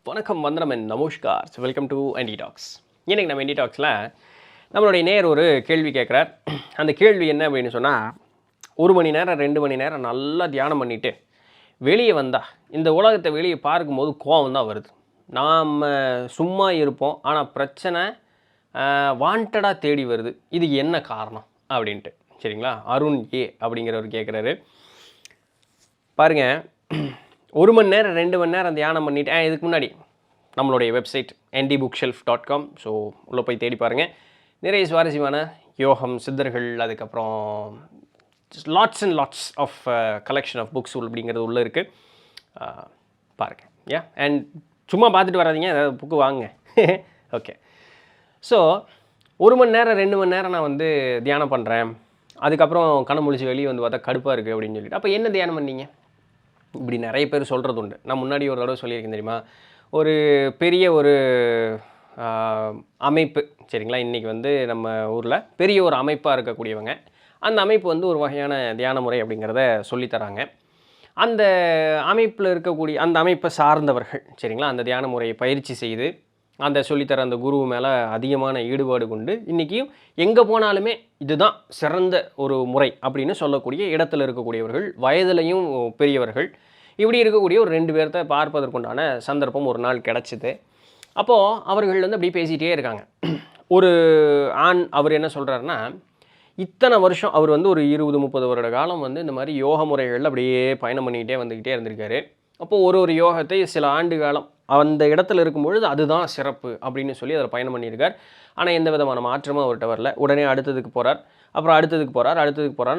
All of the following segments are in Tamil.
வணக்கம் வந்தனம் அண்ட் நமஸ்கார். Welcome to NT talks. இன்றைக்கி நம்ம என்டி டாக்ஸில் நம்மளுடைய நேர் ஒரு கேள்வி கேட்குறார். அந்த கேள்வி என்ன அப்படின்னு சொன்னால், 1 மணி நேரம் 2 மணி நேரம் நல்லா தியானம் பண்ணிவிட்டு வெளியே வந்தால் இந்த உலகத்தை வெளியே பார்க்கும்போது கோவம் தான் வருது. நாம் சும்மா இருப்போம், ஆனால் பிரச்சனை வாண்டடாக தேடி வருது. இது என்ன காரணம் அப்படின்ட்டு. சரிங்களா? அருண் ஏ அப்படிங்கிறவர் கேட்குறாரு. பாருங்கள், 1 மணி நேரம் 2 மணி நேரம் தியானம் பண்ணிவிட்டு இதுக்கு முன்னாடி நம்மளுடைய வெப்சைட் ndbookshelf.com. ஸோ உள்ளே போய் தேடி பாருங்கள். நிறைய சுவாரஸ்யமான யோகம், சித்தர்கள், அதுக்கப்புறம் lots and lots of collection of books அப்படிங்கிறது உள்ளே இருக்குது. பாருங்கள். அண்ட் சும்மா பார்த்துட்டு வராதிங்க, ஏதாவது புக்கு வாங்குங்க. ஓகே. ஸோ 1 மணி நேரம் 2 மணி நேரம் நான் வந்து தியானம் பண்ணுறேன், அதுக்கப்புறம் கண்ணை முழிச்சு வெளியே வந்து பார்த்தா கடுப்பாக இருக்குது அப்படின்னு சொல்லிட்டு, அப்போ என்ன தியானம் பண்ணீங்க? இப்படி நிறைய பேர் சொல்கிறது உண்டு. நான் முன்னாடி ஒரு தடவை சொல்லியிருக்கேன் தெரியுமா, ஒரு பெரிய ஒரு அமைப்பு, சரிங்களா, இன்றைக்கி வந்து நம்ம ஊரில் பெரிய ஒரு அமைப்பாக இருக்கக்கூடியவங்க, அந்த அமைப்பு வந்து ஒரு வகையான தியான முறை அப்படிங்கிறத சொல்லித்தராங்க. அந்த அமைப்பில் இருக்கக்கூடிய அந்த அமைப்பை சார்ந்தவர்கள், சரிங்களா, அந்த தியான முறையை பயிற்சி செய்து அந்த சொல்லித்தர அந்த குரு மேலே அதிகமான ஈடுபாடு கொண்டு இன்றைக்கியும் எங்கே போனாலுமே இதுதான் சிறந்த ஒரு முறை அப்படின்னு சொல்லக்கூடிய இடத்துல இருக்கக்கூடியவர்கள், வயதிலையும் பெரியவர்கள், இப்படி இருக்கக்கூடிய ஒரு 2 பேர்த்த பார்ப்பதற்குண்டான சந்தர்ப்பம் ஒரு நாள் கிடச்சிது. அப்போது அவர்கள் வந்து அப்படி பேசிகிட்டே இருக்காங்க. ஒரு ஆண் அவர் என்ன சொல்கிறாருன்னா, இத்தனை வருஷம் அவர் வந்து ஒரு 20-30 வருட காலம் வந்து இந்த மாதிரி யோக முறைகளில் அப்படியே பயணம் பண்ணிக்கிட்டே வந்துக்கிட்டே இருந்திருக்காரு. அப்போது ஒரு யோகத்தை சில ஆண்டு காலம் அந்த இடத்துல இருக்கும்பொழுது அதுதான் சிறப்பு அப்படின்னு சொல்லி அதில் பயணம் பண்ணியிருக்கார். ஆனால் எந்த விதமான மாற்றமும் அவர்கிட்ட வரல. உடனே அடுத்ததுக்கு போகிறார், அப்புறம் அடுத்ததுக்கு போகிறார்,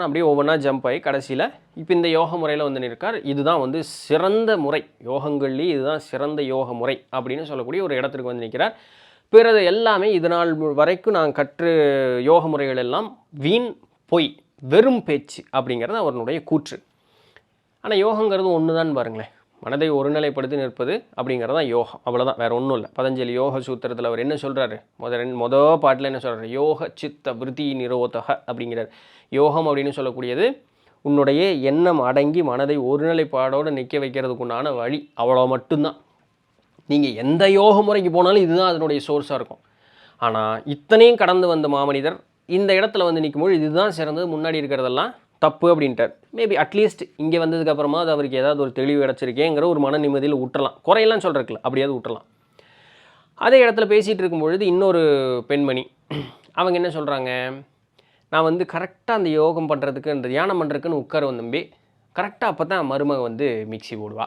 அப்படியே ஒவ்வொன்றா ஜம்ப் ஆகி கடைசியில் இப்போ இந்த யோக முறையில் வந்து நிற்கார். இதுதான் வந்து சிறந்த முறை, யோகங்கள்லேயே இதுதான் சிறந்த யோக முறை அப்படின்னு சொல்லக்கூடிய ஒரு இடத்துக்கு வந்து நிற்கிறார். பிறகு எல்லாமே இது நாள் வரைக்கும் நான் கற்று யோக முறைகள் எல்லாம் வீண், பொய், வெறும் பேச்சு அப்படிங்கிறது அவருடைய கூற்று. ஆனால் யோகங்கிறது ஒன்று தான் பாருங்களேன், மனதை ஒருநிலைப்படுத்தி நிற்பது அப்படிங்கிறது தான் யோகம், அவ்வளோதான், வேறு ஒன்றும் இல்லை. பதஞ்சலி யோக சூத்திரத்தில் அவர் என்ன சொல்கிறாரு, மொதல் பாட்டில் என்ன சொல்கிறார், யோக சித்த விருத்தி நிரோதக அப்படிங்கிறார். யோகம் அப்படின்னு சொல்லக்கூடியது உன்னுடைய எண்ணம் அடங்கி மனதை ஒருநிலைப்பாடோடு நிற்க வைக்கிறதுக்குண்டான வழி, அவ்வளோ மட்டும்தான். நீங்கள் எந்த யோக முறைக்கு போனாலும் இதுதான் அதனுடைய சோர்ஸாக இருக்கும். ஆனால் இத்தனையும் கடந்து வந்த மாமனிதர் இந்த இடத்துல வந்து நிற்கும்போது இதுதான் சிறந்தது, முன்னாடி இருக்கிறதெல்லாம் தப்பு அப்படின்ட்டார். மேபி அட்லீஸ்ட் இங்கே வந்ததுக்கப்புறமா அது அவருக்கு ஏதாவது ஒரு தெளிவு கிடச்சிருக்கேங்கிற ஒரு மன நிம்மதியில் விட்டுறலாம், குறையெல்லாம் சொல்கிறதுக்குல அப்படியாவது விட்டுறலாம். அதே இடத்துல பேசிகிட்டு இருக்கும்பொழுது இன்னொரு பெண்மணி அவங்க என்ன சொல்கிறாங்க, நான் வந்து கரெக்டாக அந்த யோகம் பண்ணுறதுக்கு அந்த தியானம் பண்ணுறதுக்குன்னு உட்கார நம்பி கரெக்டாக அப்போ தான் மருமக வந்து மிக்சி போடுவா,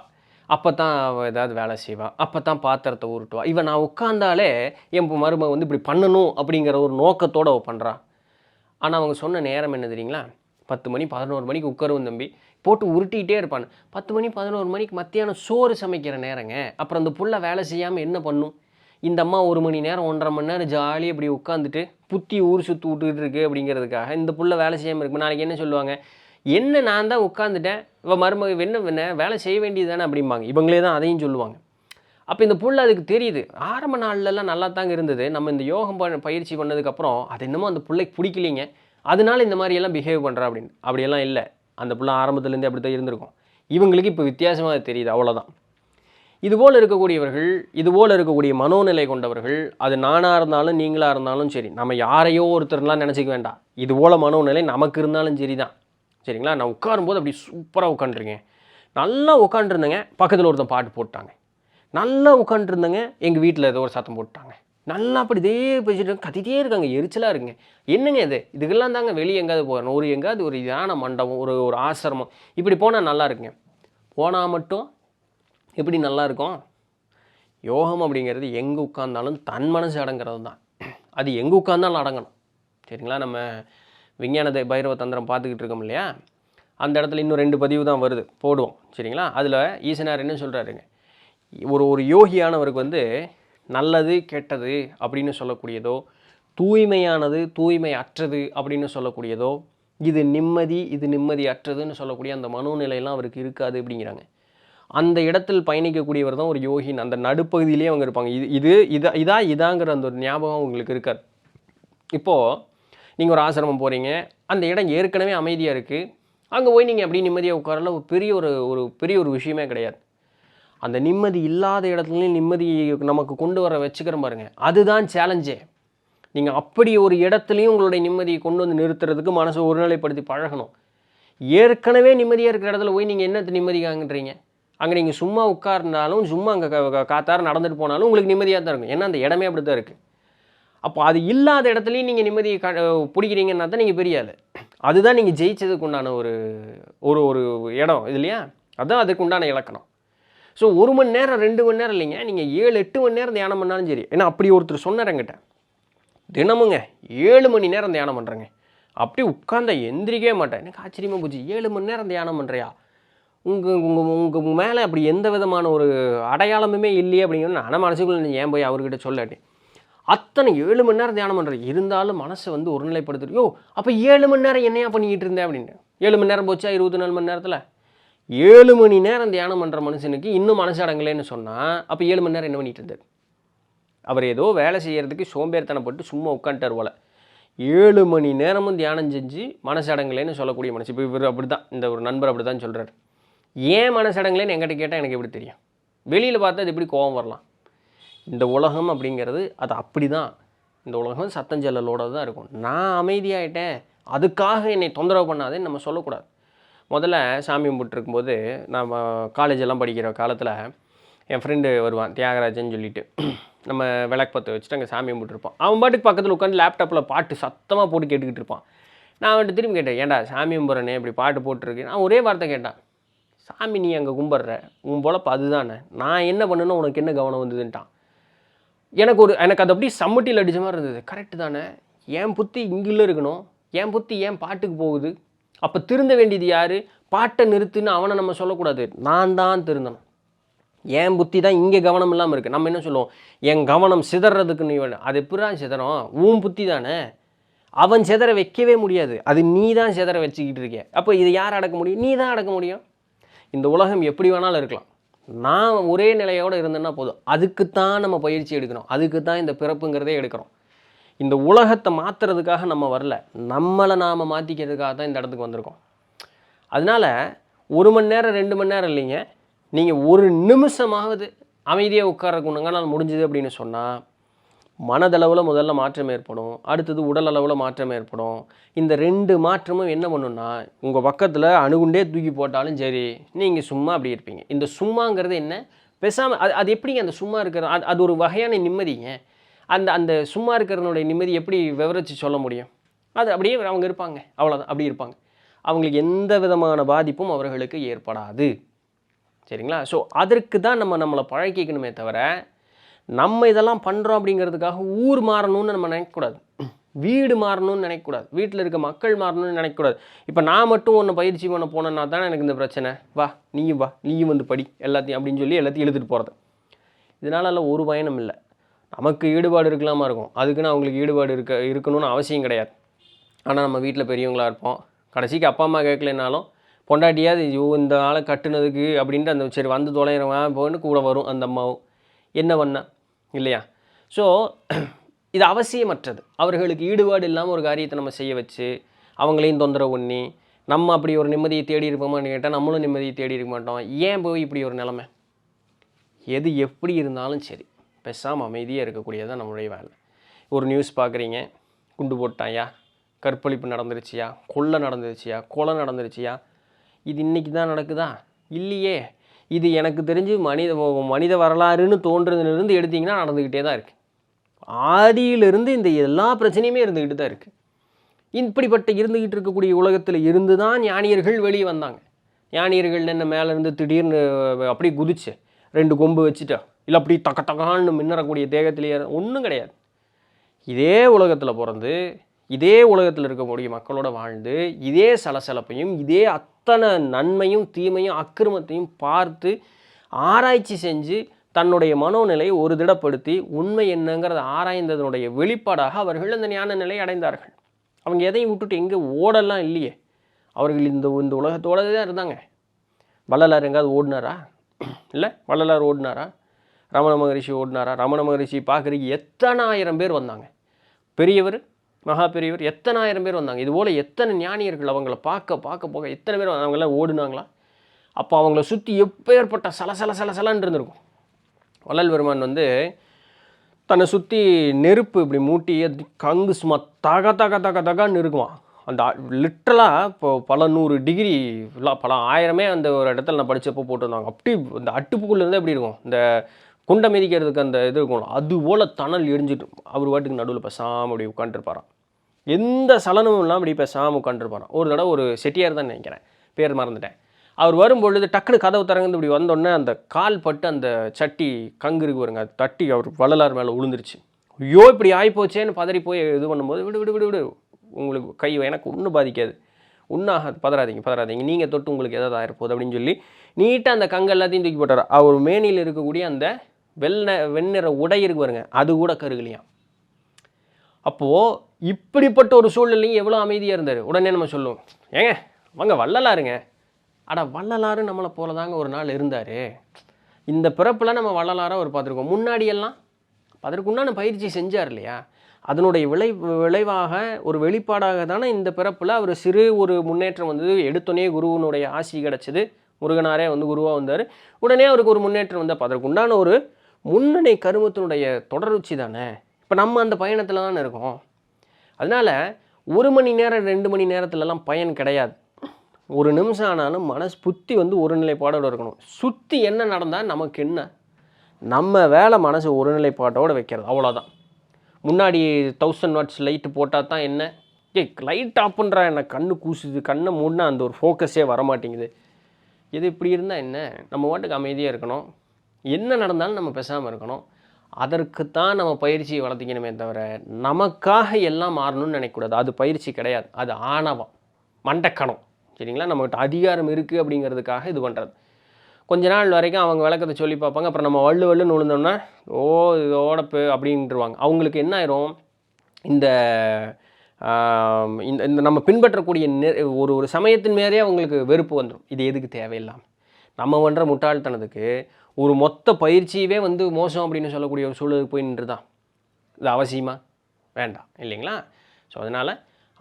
அப்போ தான் அவள் ஏதாவது வேலை செய்வாள், அப்போ தான் பாத்திரத்தை உருட்டுவா, இவன் நான் உட்காந்தாலே என் மருமக வந்து இப்படி பண்ணணும் அப்படிங்கிற ஒரு நோக்கத்தோடு அவள் பண்ணுறான். ஆனால் அவங்க சொன்ன நேரம் என்ன தெரியுங்களா, 10 மணி 11 மணிக்கு உட்காருவன் தம்பி, போட்டு உருட்டிகிட்டே இருப்பான். 10 மணி 11 மணிக்கு மத்தியானம் சோறு சமைக்கிற நேரங்க. அப்புறம் அந்த புள்ள வேலை செய்யாமல் என்ன பண்ணும்? இந்த அம்மா 1 மணி நேரம் 1.5 மணி நேரம் ஜாலியாக இப்படி உட்காந்துட்டு புத்தி ஊர் சுற்றி விட்டுக்கிட்டு இருக்கு அப்படிங்கிறதுக்காக இந்த புள்ள வேலை செய்யாமல் இருக்கு. நாளைக்கு என்ன சொல்லுவாங்க, என்ன நான் தான் உட்காந்துட்டேன், இவள் மருமக என்ன வேலை செய்ய வேண்டியது தானே அப்படிம்பாங்க. இவங்களே தான் அதையும் சொல்லுவாங்க. அப்போ இந்த புள்ள அதுக்கு தெரியுது, ஆரம்ப நாள்லலாம் நல்லா தாங்க இருந்தது, நம்ம இந்த யோகம் பயிற்சி பண்ணதுக்கப்புறம் அது என்னமோ அந்த பிள்ளைக்கு பிடிக்கலிங்க, அதனால இந்த மாதிரியெல்லாம் பிஹேவ் பண்ணுறா அப்படின்னு. அப்படியெல்லாம் இல்லை, அந்த பிள்ளை ஆரம்பத்துலேருந்தே அப்படி தான் இருந்திருக்கும். இவங்களுக்கு இப்போ வித்தியாசமாக தெரியுது, அவ்வளோதான். இதுபோல் இருக்கக்கூடியவர்கள், இதுபோல் இருக்கக்கூடிய மனோநிலை கொண்டவர்கள், அது நானாக இருந்தாலும் நீங்களாக இருந்தாலும் சரி, நம்ம யாரையோ ஒருத்தர்லாம் நினச்சிக்க வேண்டாம், இதுபோல் மனோநிலை நமக்கு இருந்தாலும் சரி தான், சரிங்களா. நான் உட்காரும்போது அப்படி சூப்பராக உட்காந்துருக்கேன், நல்லா உட்காந்துருந்தேங்க, பக்கத்தில் ஒருத்தன் பாட்டு போட்டாங்க, நல்லா உட்காந்துருந்தேங்க, எங்கள் வீட்டில் ஏதோ ஒரு சத்தம் போட்டாங்க, நல்லா அப்படி இதே பேசிட்டு கத்திட்டே இருக்காங்க, எரிச்சலாக இருக்குங்க, என்னங்க இது, இதுக்கெல்லாம் தாங்க வெளியே எங்கேயாவது போகிறோம், ஒரு எங்கேயாவது ஒரு தியான மண்டபம், ஒரு ஆசிரமம், இப்படி போனால் நல்லா இருக்குங்க. போனால் மட்டும் எப்படி நல்லா இருக்கும்? யோகம் அப்படிங்கிறது எங்கே உட்கார்ந்தாலும் தன் மனசு அடங்கிறது தான், அது எங்கே உட்கார்ந்தாலும் அடங்கணும், சரிங்களா. நம்ம விஞ்ஞான பைரவ தந்திரம் பார்த்துக்கிட்டு இருக்கோம் இல்லையா, அந்த இடத்துல இன்னும் 2 பதிவு தான் வருது, போடுவோம், சரிங்களா. அதில் ஈசனார் என்ன சொல்கிறாருங்க, ஒரு யோகியானவருக்கு வந்து நல்லது கெட்டது அப்படின்னு சொல்லக்கூடியதோ, தூய்மையானது தூய்மை அற்றது அப்படின்னு சொல்லக்கூடியதோ, இது நிம்மதி இது நிம்மதி அற்றதுன்னு சொல்லக்கூடிய அந்த மனோநிலையெல்லாம் அவருக்கு இருக்காது அப்படிங்கிறாங்க. அந்த இடத்தில் பயணிக்கக்கூடியவர் தான் ஒரு யோகின். அந்த நடுப்பகுதியிலே அவங்க இருப்பாங்க. இதாங்கிற அந்த ஒரு ஞாபகம் உங்களுக்கு இருக்காது. இப்போது நீங்கள் ஒரு ஆசிரமம் போகிறீங்க, அந்த இடம் ஏற்கனவே அமைதியாக இருக்குது, அங்கே போய் நீங்கள் அப்படி நிம்மதியாக உட்காரல பெரிய ஒரு விஷயமே கிடையாது. அந்த நிம்மதி இல்லாத இடத்துலையும் நிம்மதி நமக்கு கொண்டு வர வச்சுக்கிறோம் பாருங்க, அதுதான் சேலஞ்சே. நீங்கள் அப்படி ஒரு இடத்துலையும் உங்களுடைய நிம்மதியை கொண்டு வந்து நிறுத்துறதுக்கு மனசை ஒருநிலைப்படுத்தி பழகணும். ஏற்கனவே நிம்மதியாக இருக்கிற இடத்துல போய் நீங்கள் என்ன நிம்மதி காங்கன்றீங்க? அங்கே நீங்கள் சும்மா உட்கார்ந்தாலும் சும்மா அங்கே காத்தார நடந்துட்டு போனாலும் உங்களுக்கு நிம்மதியாக தான் இருக்கும். ஏன்னா அந்த இடமே அப்படி தான் இருக்குது. அப்போ அது இல்லாத இடத்துலையும் நீங்கள் நிம்மதியை பிடிக்கிறீங்கன்னா தான் நீங்கள் பெரிய ஆள். அதுதான் நீங்கள் ஜெயிச்சதுக்கு உண்டான ஒரு ஒரு ஒரு இடம் இது இல்லையா? அதுதான் அதுக்கு உண்டான இலக்கணம். ஸோ 1 மணி நேரம் 2 மணி நேரம் இல்லைங்க, நீங்கள் 7-8 மணி நேரம் தியானம் பண்ணாலும் சரி. ஏன்னா அப்படி ஒருத்தர் சொன்னார் என்கிட்ட, தினமுங்க 7 மணி நேரம் தியானம் பண்ணுறேங்க, அப்படி உட்கார்ந்த எந்திரிக்கவே மாட்டேன். எனக்கு ஆச்சரியமாக போச்சு. 7 மணி நேரம் தியானம் பண்ணுறியா? உங்கள் மேலே அப்படி எந்த விதமான ஒரு அடையாளமுமே இல்லையே அப்படிங்கிற நான் மனசுக்குள்ள ஏன் போய் அவர்கிட்ட சொல்லாட்டி, அத்தனை 7 மணி நேரம் தியானம் பண்ணுறது இருந்தாலும் மனசை வந்து ஒருநிலைப்படுத்துறது. யோ அப்போ 7 மணி நேரம் என்னையா பண்ணிக்கிட்டு இருந்தேன் அப்படின்னு. 7 மணி நேரம் போச்சா 24 மணி நேரத்தில்? 7 மணி நேரம் தியானம் பண்ணுற மனுஷனுக்கு இன்னும் மனசு அடங்கலைன்னு சொன்னால் அப்போ 7 மணி நேரம் என்ன பண்ணிட்டு இருந்தார்? அவர் ஏதோ வேலை செய்கிறதுக்கு சோம்பேறித்தனப்பட்டு சும்மா உட்காந்துட்டார் போல. 7 மணி நேரமும் தியானம் செஞ்சு மனசு அடங்கலைன்னு சொல்லக்கூடிய மனசு. இப்போ இவர் அப்படி தான், இந்த ஒரு நண்பர் அப்படி தான் சொல்கிறார். ஏன் மனசு அடங்கலைன்னு என்கிட்ட கேட்டால் எனக்கு எப்படி தெரியும்? வெளியில் பார்த்தா அது எப்படி கோபம் வரலாம்? இந்த உலகம் அப்படிங்கிறது அது அப்படி தான். இந்த உலகம் சத்தஞ்சல்லலோடு தான் இருக்கும். நான் அமைதியாகிட்டேன் அதுக்காக என்னை தொந்தரவு பண்ணாதேன்னு நம்ம சொல்லக்கூடாது. முதல்ல சாமி கும்பிட்டுருக்கும்போது நம்ம காலேஜெல்லாம் படிக்கிற காலத்தில் என் ஃப்ரெண்டு வருவான் தியாகராஜன் சொல்லிட்டு, நம்ம விளக்கு பற்ற வச்சுட்டு அங்கே சாமி கும்பிட்டுருப்பான். அவன் பாட்டுக்கு பக்கத்தில் உட்காந்து லேப்டாப்பில் பாட்டு சத்தமாக போட்டு கேட்டுக்கிட்டு இருப்பான். நான் வந்துட்டு திரும்பி கேட்டேன், ஏன்டா சாமி கும்பிட்றனே இப்படி பாட்டு போட்டுருக்கு? நான் ஒரே வார்த்தை கேட்டேன், சாமி நீ அங்கே கும்பிட்ற உன் பொழப்பு அதுதானே, நான் என்ன பண்ணுன்னா உனக்கு என்ன கவனம் வந்ததுன்ட்டான். எனக்கு அது அப்படியே சம்மட்டியில் அடித்த மாதிரி இருந்தது. கரெக்டு தானே, என் புத்தி இங்குள்ள இருக்கணும், என் புத்தி ஏன் பாட்டுக்கு போகுது? அப்போ திருந்த வேண்டியது யார்? பாட்டை நிறுத்துன்னு அவனை நம்ம சொல்லக்கூடாது, நான் தான் திருந்தணும். என் புத்தி தான் இங்கே கவனம் இல்லாமல் இருக்குது. நம்ம என்ன சொல்லுவோம், என் கவனம் சிதறதுக்கு நீ வேணும். அது எப்படிதான் சிதறும்? உன் புத்தி தானே. அவன் சிதற வைக்கவே முடியாது, அது நீ தான் சிதற வச்சுக்கிட்டு இருக்க. அப்போ இதை யார் அடக்க முடியும்? நீ தான் அடக்க முடியும். இந்த உலகம் எப்படி வேணாலும் இருக்கலாம், நான் ஒரே நிலையோடு இருந்தேன்னா போதும். அதுக்குத்தான் நம்ம பயிற்சி எடுக்கணும், அதுக்கு தான் இந்த பிறப்புங்கிறதே எடுக்கிறோம். இந்த உலகத்தை மாற்றுறதுக்காக நம்ம வரல, நம்மளை நாம் மாற்றிக்கிறதுக்காக தான் இந்த இடத்துக்கு வந்திருக்கோம். அதனால் 1 மணி நேரம் 2 மணி நேரம் இல்லைங்க, நீங்கள் 1 நிமிஷமாவது அமைதியாக உட்கார்றக்கு உங்களால் முடிஞ்சுது அப்படின்னு சொன்னால் மனதளவில் முதல்ல மாற்றம் ஏற்படும், அடுத்தது உடல் அளவில் மாற்றம் ஏற்படும். இந்த 2 மாற்றமும் என்ன பண்ணுன்னா, உங்கள் பக்கத்தில் அணுகுண்டே தூக்கி போட்டாலும் சரி நீங்கள் சும்மா அப்படி இருப்பீங்க. இந்த சும்மாங்கிறது என்ன, பேசாமல் அது எப்படிங்க அந்த சும்மா இருக்கிறது? அது ஒரு வகையான நிம்மதிங்க. அந்த சும்மா இருக்கிறனுடைய நிம்மதி எப்படி விவரித்து சொல்ல முடியும்? அது அப்படியே அவங்க இருப்பாங்க, அவ்வளோதான், அப்படி இருப்பாங்க. அவங்களுக்கு எந்த விதமான பாதிப்பும் அவர்களுக்கு ஏற்படாது. சரிங்களா? ஸோ அதற்கு தான் நம்மளை பழக்கிக்கணுமே தவிர, நம்ம இதெல்லாம் பண்ணுறோம் அப்படிங்கிறதுக்காக ஊர் மாறணும்னு நம்ம நினைக்கக்கூடாது, வீடு மாறணும்னு நினைக்கக்கூடாது, வீட்டில் இருக்க மக்கள் மாறணும்னு நினைக்கக்கூடாது. இப்போ நான் மட்டும் ஒன்று பயிற்சி பண்ண போனேன்னா தானே எனக்கு இந்த பிரச்சனை, வா நீயும் வந்து படி எல்லாத்தையும் அப்படின்னு சொல்லி எல்லாத்தையும் இழுத்துட்டு போகிறது. இதனாலலாம் ஒரு பயனும் இல்லை. நமக்கு ஈடுபாடு இருக்கலாமா இருக்கும், அதுக்குன்னு அவங்களுக்கு ஈடுபாடு இருக்கணும்னு அவசியம் கிடையாது. ஆனால் நம்ம வீட்டில் பெரியவங்களாக இருப்போம், கடைசிக்கு அப்பா அம்மா கேட்கலனாலும் பொண்டாட்டியாவது இந்த ஆளை கட்டுனதுக்கு அப்படின்ட்டு அந்த சரி வந்து தொலைகிறவன் போன்னு கூட வரும் அந்த அம்மாவும், என்ன பண்ண இல்லையா? ஸோ இது அவசியமற்றது. அவர்களுக்கு ஈடுபாடு இல்லாமல் ஒரு காரியத்தை நம்ம செய்ய வச்சு அவங்களையும் தொந்தரவு பண்ணி நம்ம அப்படி ஒரு நிம்மதியை தேடி இருப்போமான்னு கேட்டால் நம்மளும் நிம்மதியை தேடி இருக்க மாட்டோம். ஏன் போய் இப்படி ஒரு நிலைமை? எது எப்படி இருந்தாலும் சரி பேசாமல் அமைதியாக இருக்கக்கூடியது தான் நம்மளுடைய வேலை. ஒரு நியூஸ் பார்க்குறீங்க, குண்டு போட்டாயா, கற்பழிப்பு நடந்துருச்சியா, கொள்ளை நடந்துருச்சியா, கொலை நடந்துருச்சியா, இது இன்றைக்கி தான் நடக்குதா? இல்லையே. இது எனக்கு தெரிஞ்சு மனித வரலாறுன்னு தோன்றதுலேருந்து எடுத்திங்கன்னா நடந்துக்கிட்டே தான் இருக்குது. ஆதியிலிருந்து இந்த எல்லா பிரச்சனையுமே இருந்துக்கிட்டு தான் இருக்குது. இப்படிப்பட்ட இருந்துக்கிட்டு இருக்கக்கூடிய உலகத்தில் இருந்து தான் ஞானியர்கள் வெளியே வந்தாங்க. ஞானியர்கள் என்ன மேலேருந்து திடீர்னு அப்படி குதிச்சு 2 கொம்பு வச்சுட்டா இல்லை அப்படி தக்கான்னு மின்னறக்கூடிய தேகத்திலேயே ஒன்றும் கிடையாது. இதே உலகத்தில் பிறந்து இதே உலகத்தில் இருக்கக்கூடிய மக்களோட வாழ்ந்து இதே சலசலப்பையும் இதே அத்தனை நன்மையும் தீமையும் அக்கிரமத்தையும் பார்த்து ஆராய்ச்சி செஞ்சு தன்னுடைய மனோநிலையை ஒரு திடப்படுத்தி உண்மை என்னங்கிறத ஆராய்ந்ததனுடைய வெளிப்பாடாக அவர்கள் அந்த ஞான நிலையை அடைந்தார்கள். அவங்க எதையும் விட்டுட்டு எங்கே ஓடலாம் இல்லையே. அவர்கள் இந்த உலகத்தோடு தான் இருந்தாங்க. வள்ளலார் எங்காவது ஓடினாரா? இல்லை. வள்ளலார் ஓடினாரா? ரமண மகரிஷி ஓடினாரா? ரமண மகரிஷி பார்க்குறதுக்கு எத்தனை ஆயிரம் பேர் வந்தாங்க. பெரியவர், மகா பெரியவர் எத்தனை ஆயிரம் பேர் வந்தாங்க. இதுபோல் எத்தனை ஞானியர்கள் அவங்கள பார்க்க போக எத்தனை பேர் அவங்களாம் ஓடுனாங்களா? அப்போ அவங்கள சுற்றி எப்பேற்பட்ட சலசலன்னு இருந்திருக்கும். வள்ளல் பெருமான் வந்து தன்னை சுற்றி நெருப்பு இப்படி மூட்டி கங்கு சும்மா தகன்னு இருக்குமா. அந்த லிட்ரலாக இப்போ பல 100 டிகிரி பல 1000மே அந்த ஒரு இடத்துல நான் படித்தப்போ போட்டிருந்தாங்க. அப்படி இந்த அடுப்புக்குள்ளே இருந்தால் எப்படி இருக்கும், இந்த குண்டை மிதிக்கிறதுக்கு அந்த இது இருக்கும், அது போல் தணல் எரிஞ்சிட்டு அவர் வாட்டுக்கு நடுவில் பேசாமல் அப்படி உட்காந்துருப்பாராம். எந்த சலனமும் இல்லாமல் அப்படி பேசாமல் உட்காந்துருப்பாராம். ஒரு தடவை ஒரு செட்டியார் தான் நினைக்கிறேன், பேர் மறந்துட்டேன். அவர் வரும்பொழுது டக்குனு கதவு திறந்து இப்படி வந்தோடனே அந்த கால் பட்டு அந்த சட்டி கங்கு இருக்கு வருங்க, அது தட்டி அவர் வள்ளலார் மேலே விழுந்துருச்சு. ஐயோ இப்படி ஆகிப்போச்சேன்னு பதறி போய் இது பண்ணும்போது, விடு விடு விடு விடு உங்களுக்கு கை எனக்கு ஒன்றும் பாதிக்காது, ஒன்றாகாது, பதறாதீங்க, நீங்கள் தொட்டு உங்களுக்கு எதாவது ஆயிருப்போகுது அப்படின்னு சொல்லி நீட்டாக அந்த கங்கு எல்லாத்தையும் தூக்கி போட்டார். அவர் மேனியில் இருக்கக்கூடிய அந்த வெண்ணிற உடை இருக்கு பாருங்க, அது கூட கருகலையாம். அப்போது இப்படிப்பட்ட ஒரு சூழ்நிலையும் எவ்வளோ அமைதியாக இருந்தார். உடனே நம்ம சொல்லுவோம், ஏங்க வாங்க வள்ளலாருங்க. அட வள்ளலாறு நம்மளை போல தாங்க ஒரு நாள் இருந்தார். இந்த பிறப்பில் நம்ம வள்ளலாராக ஒரு பார்த்துருக்கோம். முன்னாடியெல்லாம் அதற்குண்டான பயிற்சி செஞ்சார் இல்லையா, அதனுடைய விளைவாக ஒரு வெளிப்பாடாக தானே இந்த பிறப்பில் அவர் சிறு ஒரு முன்னேற்றம் வந்தது. எடுத்தோடனே குருவனுடைய ஆசி கிடச்சிது, முருகனாரே வந்து குருவாக வந்தார். உடனே அவருக்கு ஒரு முன்னேற்றம் வந்தால் அதற்குண்டான ஒரு முன்னணி கருமத்தினுடைய தொடர்ச்சி தானே. இப்போ நம்ம அந்த பயணத்தில் தானே இருக்கோம். அதனால் 1 மணி நேரம் 2 மணி நேரத்துலலாம் பயன் கிடையாது. ஒரு நிமிஷம் ஆனாலும் புத்தி வந்து ஒரு நிலைப்பாடோடு இருக்கணும். சுற்றி என்ன நடந்தால் நமக்கு என்ன, நம்ம வேலை மனசு ஒரு நிலைப்பாட்டோடு வைக்கிறது, அவ்வளோதான். முன்னாடி 1000 வாட்ஸ் லைட்டு போட்டால் தான் என்ன, லைட் ஆஃப் பண்ணுறா என்ன கண்ணு கூசுது, கண்ணை மூடினா அந்த ஒரு ஃபோக்கஸே வரமாட்டேங்குது. இது இப்படி இருந்தால் என்ன, நம்ம வாட்டுக்கு அமைதியாக இருக்கணும். என்ன நடந்தாலும் நம்ம பேசாமல் இருக்கணும். அதற்குத்தான் நம்ம பயிற்சியை வளர்த்திக்கணுமே தவிர நமக்காக எல்லாம் மாறணும்னு நினைக்கக்கூடாது. அது பயிற்சி கிடையாது, அது ஆணவம், மண்டக்கணம். சரிங்களா, நம்மகிட்ட அதிகாரம் இருக்குது அப்படிங்கிறதுக்காக இது பண்ணுறது. கொஞ்ச நாள் வரைக்கும் அவங்க விளக்கத்தை சொல்லி பார்ப்பாங்க. அப்புறம் நம்ம வள்ளுன்னு விழுந்தோம்னா இதோட அப்படின்ட்டுருவாங்க. அவங்களுக்கு என்ன ஆயிரும், இந்த இந்த நம்ம பின்பற்றக்கூடிய ஒரு சமயத்தின் மேலே அவங்களுக்கு வெறுப்பு வந்துடும். இது எதுக்கு தேவையில்லாமல் நம்ம பண்ணுற முட்டாள்தனத்துக்கு ஒரு மொத்த பயிற்சியவே வந்து மோசம் அப்படின்னு சொல்லக்கூடிய ஒரு சூழலுக்கு போய் நின்றுதான். இது அவசியமா வேண்டாம் இல்லைங்களா. ஸோ அதனால்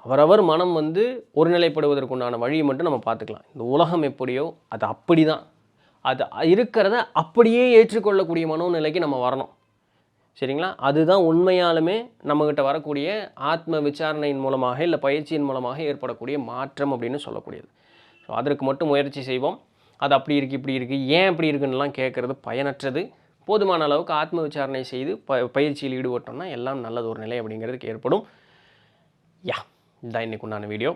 அவரவர் மனம் வந்து ஒருநிலைப்படுவதற்குண்டான வழியை மட்டும் நம்ம பார்த்துக்கலாம். இந்த உலகம் எப்படியோ அது அப்படி தான், அது இருக்கிறத அப்படியே ஏற்றுக்கொள்ளக்கூடிய மனோநிலைக்கு நம்ம வரணும். சரிங்களா, அதுதான் உண்மையாலுமே நம்மக்கிட்ட வரக்கூடிய ஆத்ம விசாரணையின் மூலமாக இல்லை பயிற்சியின் மூலமாக ஏற்படக்கூடிய மாற்றம் அப்படின்னு சொல்லக்கூடியது. ஸோ அதற்கு மட்டும் முயற்சி செய்வோம். அது அப்படி இருக்குது இப்படி இருக்குது ஏன் இப்படி இருக்குன்னுலாம் கேட்குறது பயனற்றது. போதுமான அளவுக்கு ஆத்ம விசாரணை செய்து பயிற்சியில் ஈடுபட்டோம்னா எல்லாம் நல்லது ஒரு நிலை அப்படிங்கிறதுக்கு ஏற்படும். இதான் இன்றைக்கு உண்டான வீடியோ.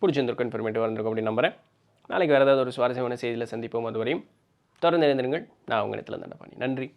பிடிச்சிருந்திருக்கும், இன்ஃபர்மேட்டிவாக இருந்திருக்கும் அப்படின்னு நம்புகிறேன். நாளைக்கு வேறு ஏதாவது ஒரு சுவாரஸ்யமான செய்தியில் சந்திப்போம். அதுவரையும் தொடர்ந்து இருந்திருங்கள். நான் உங்கள் இடத்துல தண்டபாணி. நன்றி.